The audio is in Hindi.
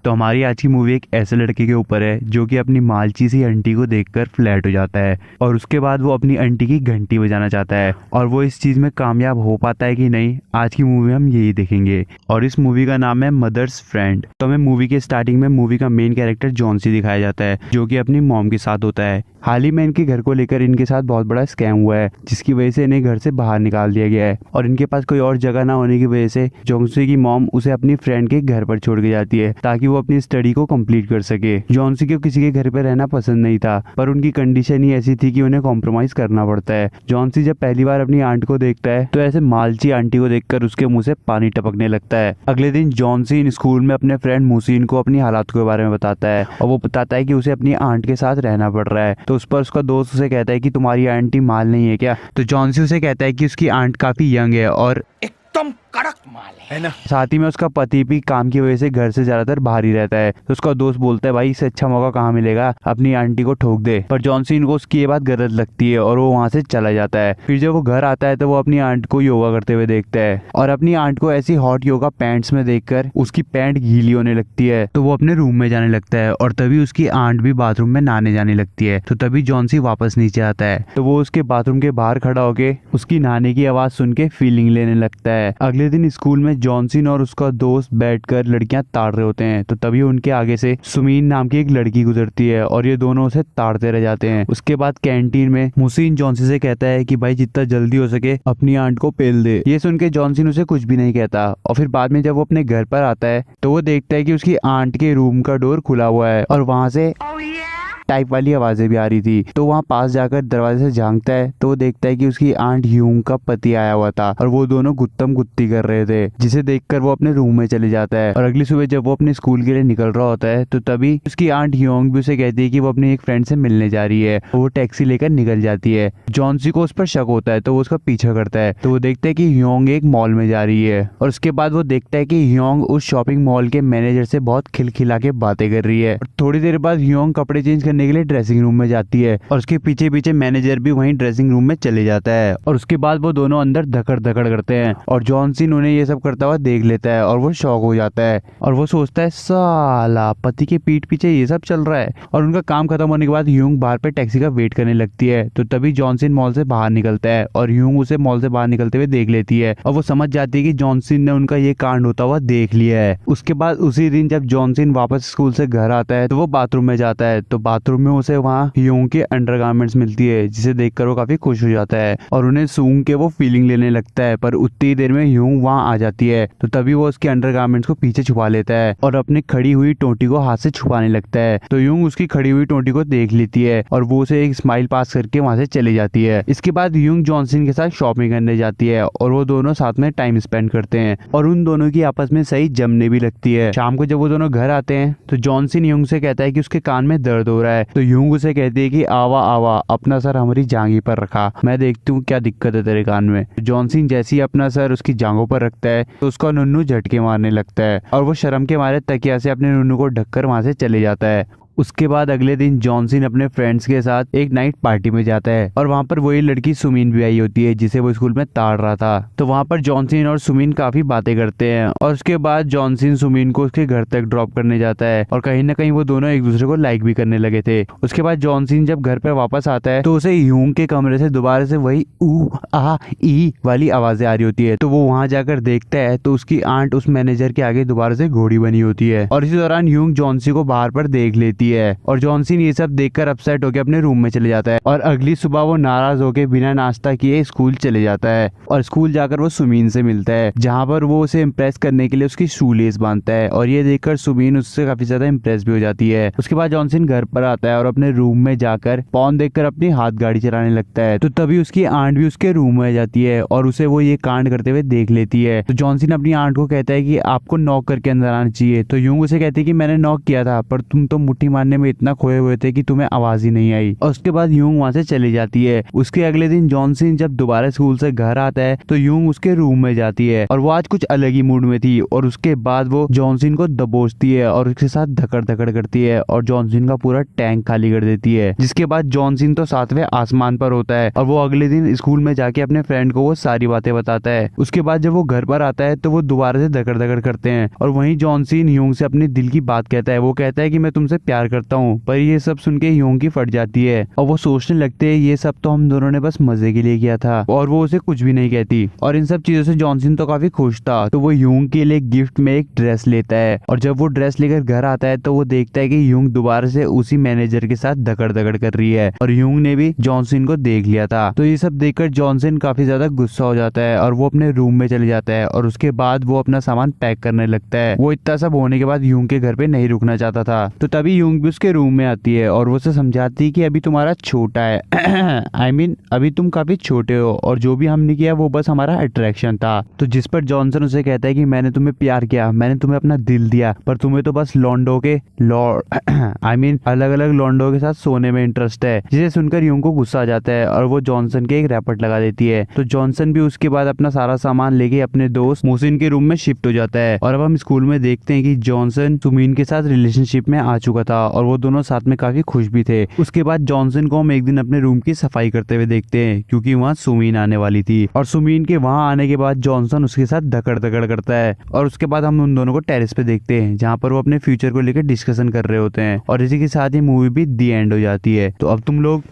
तो हमारी आज की मूवी एक ऐसे लड़के के ऊपर है जो कि अपनी मालची सी आंटी को देखकर फ्लैट हो जाता है और उसके बाद वो अपनी आंटी की घंटी बजाना चाहता है और वो इस चीज में कामयाब हो पाता है कि नहीं, आज की मूवी में हम यही देखेंगे। और इस मूवी का नाम है मदर्स फ्रेंड। तो हमें मूवी के स्टार्टिंग में मूवी का मेन कैरेक्टर जॉन सी दिखाया जाता है जो कि अपनी मॉम के साथ होता है। हाल ही में इनके घर को लेकर इनके साथ बहुत बड़ा स्कैम हुआ है जिसकी वजह से इन्हें घर से बाहर निकाल दिया गया है और इनके पास कोई और जगह ना होने की वजह से जॉन्सी की मॉम उसे अपनी फ्रेंड के घर पर छोड़ के जाती है ताकि वो अपनी स्टडी को कंप्लीट कर सके। जॉन्सी को किसी के घर पर रहना पसंद नहीं था पर उनकी कंडीशन ही ऐसी थी कि उन्हें कॉम्प्रोमाइज करना पड़ता है। जॉन्सी जब पहली बार अपनी आंट को देखता है तो ऐसे मालची आंटी को देखकर उसके मुंह से पानी टपकने लगता है। अगले दिन जॉन्सी इन स्कूल में अपने फ्रेंड मुसीन को अपनी हालात के बारे में बताता है और वो बताता है कि उसे अपनी आंट के साथ रहना पड़ रहा है। तो उस पर उसका दोस्त उसे कहता है कि तुम्हारी आंटी माल नहीं है क्या। तो जॉन्सी उसे कहता है कि उसकी आंट काफी यंग है और एकदम कड़क माल है ना। साथ ही में उसका पति भी काम की वजह से घर से ज्यादातर बाहर ही रहता है। तो उसका दोस्त बोलता है भाई इससे अच्छा मौका कहाँ मिलेगा, अपनी आंटी को ठोक दे। पर जॉनसन को उसकी ये बात गलत लगती है और वो वहाँ से चला जाता है। फिर जब वो घर आता है तो वो अपनी आंट को योगा करते हुए देखता है और अपनी आंट को ऐसी हॉट योगा पैंट्स में देखकर उसकी पैंट गीली होने लगती है। तो वो अपने रूम में जाने लगता है और तभी उसकी आंट भी बाथरूम में नहाने जाने लगती है। तो तभी जॉनसी वापस नीचे आता है तो वो उसके बाथरूम के बाहर खड़ा होके उसकी नहाने की आवाज सुन के फीलिंग लेने लगता है। अगले दिन स्कूल में जॉनसन और उसका दोस्त बैठकर लड़कियां ताड़ रहे होते हैं। तो तभी उनके आगे से सुमीन नाम की एक लड़की गुजरती है और ये दोनों उसे ताड़ते रह जाते हैं। उसके बाद कैंटीन में मुसीन जॉनसन से कहता है कि भाई जितना जल्दी हो सके अपनी आंट को पेल दे। ये सुन के जॉनसन उसे कुछ भी नहीं कहता और फिर बाद में जब वो अपने घर पर आता है तो वो देखता है कि उसकी आंट के रूम का डोर खुला हुआ है और वहां से टाइप वाली आवाजें भी आ रही थी। तो वहाँ पास जाकर दरवाजे से झांकता है तो वो देखता है कि उसकी आंट ह्यूंग का पति आया हुआ था और वो दोनों गुत्तम गुत्ती कर रहे थे, जिसे देखकर वो अपने रूम में चले जाता है। और अगली सुबह जब वो अपने स्कूल के लिए निकल रहा होता है तो तभी उसकी आंट ह्यूंग भी उसे कहती है कि वो अपनी एक फ्रेंड से मिलने जा रही है और वो टैक्सी लेकर निकल जाती है। जॉनसी को उस पर शक होता है तो वो उसका पीछा करता है। तो वो देखता है कि ह्यूंग एक मॉल में जा रही है और उसके बाद वो देखता है कि ह्यूंग उस शॉपिंग मॉल के मैनेजर से बहुत खिलखिला के बातें कर रही है। थोड़ी देर बाद ह्यूंग कपड़े चेंज करने के लिए ड्रेसिंग रूम में जाती है और उसके पीछे पीछे मैनेजर भी वहीं ड्रेसिंग रूम में चले जाता है और उसके बाद वो दोनों अंदर धकड़ धकड़ करते हैं और जॉनसन उन्हें ये सब करता हुआ देख लेता है और वो शॉक हो जाता है और वो सोचता है साला पति के पीठ पीछे ये सब चल रहा है। और उनका काम खत्म होने के बाद ह्यूंग बाहर पे टैक्सी का वेट करने लगती है। तो तभी जॉनसन मॉल से बाहर निकलता है और ह्यूंग उसे मॉल से बाहर निकलते हुए देख लेती है और वो समझ जाती है कि जॉनसन ने उनका ये कांड होता हुआ देख लिया है। उसके बाद उसी दिन जब जॉनसन वापस स्कूल से घर आता है तो वो बाथरूम में जाता है तो बाथरूम में उसे वहाँ ह्यूंग के अंडरगारमेंट्स मिलती है जिसे देखकर वो काफी खुश हो जाता है और उन्हें सूंघ के वो फीलिंग लेने लगता है। पर उतनी देर में ह्यूंग वहाँ आ जाती है तो तभी वो उसके अंडरगारमेंट्स को पीछे छुपा लेता है और अपनी खड़ी हुई टोटी को हाथ से छुपाने लगता है। तो ह्यूंग उसकी खड़ी हुई टोटी को देख लेती है और वो उसे एक स्माइल पास करके वहाँ से चली जाती है। इसके बाद ह्यूंग जॉनसन के साथ शॉपिंग करने जाती है और वो दोनों साथ में टाइम स्पेंड करते हैं और उन दोनों की आपस में सही जमने भी लगती है। शाम को जब वो दोनों घर आते हैं तो जॉनसन ह्यूंग से कहता है कि उसके कान में दर्द हो रहा है। तो ह्यूंग उसे कहती है कि आवा आवा अपना सर हमारी जांघी पर रखा, मैं देखती हूँ क्या दिक्कत है तेरे कान में। जॉनसन जैसे ही अपना सर उसकी जांघों पर रखता है तो उसका नुन्नू झटके मारने लगता है और वो शर्म के मारे तकिया से अपने नुन्नू को ढककर वहां से चले जाता है। उसके बाद अगले दिन जॉनसन अपने फ्रेंड्स के साथ एक नाइट पार्टी में जाता है और वहाँ पर वही लड़की सुमीन भी आई होती है जिसे वो स्कूल में ताड़ रहा था। तो वहाँ पर जॉनसन और सुमीन काफी बातें करते हैं और उसके बाद जॉनसन सुमीन को उसके घर तक ड्रॉप करने जाता है और कहीं ना कहीं वो दोनों एक दूसरे को लाइक भी करने लगे थे। उसके बाद जॉनसन जब घर पर वापस आता है तो उसे ह्यूंग के कमरे से दोबारा से वही ऊ आ ई वाली आवाजें आ रही होती है। तो वो वहाँ जाकर देखता है तो उसकी आंट उस मैनेजर के आगे दोबारा से घोड़ी बनी होती है और इसी दौरान ह्यूंग जॉनसन को बाहर पर देख लेती है और जॉनसन ये सब देखकर अपसेट होकर अपने रूम में चले जाता है और अगली सुबह वो नाराज होकर बिना नाश्ता किए स्कूल चले जाता है और स्कूल जाकर वो सुमीन से मिलता है जहाँ पर वो उसे इम्प्रेस करने के लिए उसकी शू लेस बांधता है और ये देखकर सुमीन उससे काफी ज्यादा इम्प्रेस भी हो जाती है। उसके बाद जॉनसन घर पर आता है और अपने रूम में जाकर पॉन देखकर अपनी हाथ गाड़ी चलाने लगता है। तो तभी उसकी आंट भी उसके रूम में जाती है और उसे वो ये कांड करते हुए देख लेती है। तो जॉनसन अपनी आंट को कहता है कि आपको नॉक करके अंदर आना चाहिए। तो यूं उसे कहती है कि मैंने नॉक किया था पर तुम तो मुट्ठी मारने में इतना खोए हुए थे कि तुम्हें आवाज ही नहीं आई। और उसके बाद यूंग वहाँ से चली जाती है। उसके अगले दिन जॉन सीन जब दोबारा स्कूल से घर आता है तो यूंग उसके रूम में जाती है और वो आज कुछ अलग ही मूड में थी। और उसके बाद वो जॉन सीन को दबोचती है और उसके साथ धकड़ धकड़ करती है और जॉन सीन का पूरा टैंक खाली कर देती है। जिसके बाद जॉन सीन तो 7वें आसमान पर होता है और वो अगले दिन स्कूल में जाके अपने फ्रेंड को वो सारी बातें बताता है। उसके बाद जब वो घर पर आता है तो वो दोबारा से धकड़ धकड़ करते हैं और वहीं जॉन सीन यूंग से अपने दिल की बात कहता है। वो कहता है कि मैं तुमसे प्यार करता हूँ, पर ये सब सुन के यूंग की फट जाती है और वो सोचने लगते हैं ये सब तो हम दोनों ने बस मजे के लिए किया था। और वो उसे कुछ भी नहीं कहती और इन सब चीजों से जॉन सीन तो काफी खुश था। तो वो यूंग के लिए गिफ्ट में एक ड्रेस लेता है और जब वो ड्रेस लेकर घर आता है तो वो देखता है कि यूंग दोबारा से उसी मैनेजर के साथ धकड़ धकड़ कर रही है और यूंग ने भी जॉन सीन को देख लिया था। तो ये सब देखकर जॉन सीन काफी ज्यादा गुस्सा हो जाता है और वो अपने रूम में चले जाता है और उसके बाद वो अपना सामान पैक करने लगता है। वो इतना सब होने के बाद यूंग के घर पे नहीं रुकना चाहता था। तो तभी यूंग भी उसके रूम में आती है और वो उसे समझाती है कि अभी तुम्हारा छोटा है I mean, अभी तुम काफी छोटे हो और जो भी हमने किया वो बस हमारा अट्रैक्शन था। तो जिस पर जॉनसन उसे कहता है कि मैंने तुम्हें प्यार किया, मैंने तुम्हें अपना दिल दिया, पर तुम्हें तो बस लॉन्डो के अलग अलग लॉन्डो के साथ सोने में इंटरेस्ट है। जिसे सुनकर यूंग को गुस्सा आ जाता है और वो जॉनसन के एक रैपट लगा देती है। तो जॉनसन भी उसके बाद अपना सारा सामान लेके अपने दोस्त मोहसिन के रूम में शिफ्ट हो जाता है। और अब हम स्कूल में देखते हैं कि जॉनसन सुमीन के साथ रिलेशनशिप में आ चुका था और वो दोनों साथ में काफी खुश भी थे। उसके बाद जॉनसन को हम एक दिन अपने रूम की सफाई करते हुए देखते हैं क्योंकि वहाँ सुमीन आने वाली थी। और सुमीन के वहाँ आने के बाद जॉनसन उसके साथ धकड़ धकड़ करता है और उसके बाद हम उन दोनों को टेरेस पे देखते हैं जहाँ पर वो अपने फ्यूचर को लेकर डिस्कशन कर रहे होते हैं। और इसी के साथ ही मूवी भी दी एंड हो जाती है। तो अब तुम लोग